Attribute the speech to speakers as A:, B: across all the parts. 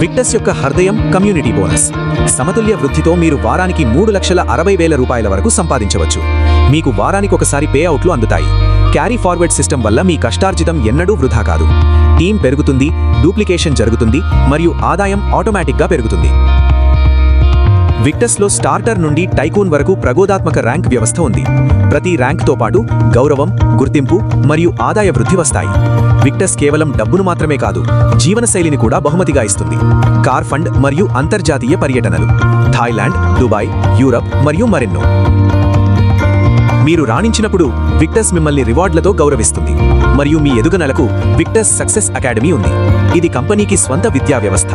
A: Victus యొక్క హృదయం community bonus. సమతుల్య వృద్ధితో మీరు వారానికి 3,60,000 రూపాయల వరకు సంపాదించవచ్చు. మీకు వారానికి ఒకసారి పే అవుట్లు అందుతాయి. క్యారీ ఫార్వర్డ్ సిస్టమ్ వల్ల మీ కష్టార్జితం ఎన్నడూ వృధా కాదు. టీం పెరుగుతుంది, డూప్లికేషన్ జరుగుతుంది మరియు ఆదాయం ఆటోమేటిక్గా పెరుగుతుంది. విక్టస్లో స్టార్టర్ నుండి టైకూన్ వరకు ప్రగోదాత్మక ర్యాంక్ వ్యవస్థ ఉంది. ప్రతి ర్యాంక్తో పాటు గౌరవం, గుర్తింపు మరియు ఆదాయ వృద్ధి వస్తాయి. విక్టస్ కేవలం డబ్బును మాత్రమే కాదు, జీవనశైలిని కూడా బహుమతిగా ఇస్తుంది. కార్ ఫండ్ మరియు అంతర్జాతీయ పర్యటనలు, థాయిలాండ్, దుబాయ్, యూరప్ మరియు మరెన్నో. మీరు రాణించినప్పుడు విక్టస్ మిమ్మల్ని రివార్డులతో గౌరవిస్తుంది. మరియు మీ ఎదుగుదలకు విక్టస్ సక్సెస్ అకాడమీ ఉంది. ఇది కంపెనీకి స్వంత విద్యా వ్యవస్థ.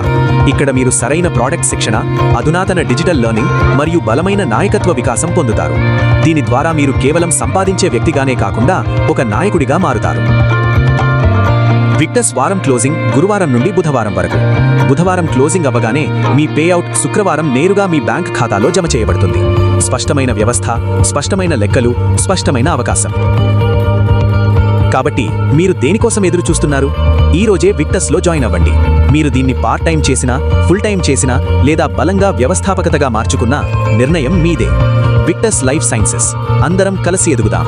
A: ఇక్కడ మీరు సరైన ప్రోడక్ట్ శిక్షణ, అధునాతన డిజిటల్ లెర్నింగ్ మరియు బలమైన నాయకత్వ వికాసం పొందుతారు. దీని ద్వారా మీరు కేవలం సంపాదించే వ్యక్తిగానే కాకుండా ఒక నాయకుడిగా మారుతారు. విక్టస్ వారం క్లోజింగ్ గురువారం నుండి బుధవారం వరకు. బుధవారం క్లోజింగ్ అవ్వగానే మీ పేఅవుట్ శుక్రవారం నేరుగా మీ బ్యాంక్ ఖాతాలో జమ చేయబడుతుంది. స్పష్టమైన వ్యవస్థ, స్పష్టమైన లెక్కలు, స్పష్టమైన అవకాశం. కాబట్టి మీరు దేనికోసం ఎదురు చూస్తున్నారు? ఈ రోజే విక్టస్లో జాయిన్ అవ్వండి. మీరు దీన్ని పార్ట్ టైం చేసినా, ఫుల్ టైం చేసినా లేదా బలంగా వ్యవస్థాపకతగా మార్చుకున్నా నిర్ణయం మీదే. Victus life sciences. అందరం కలిసి ఎదుగుదాం.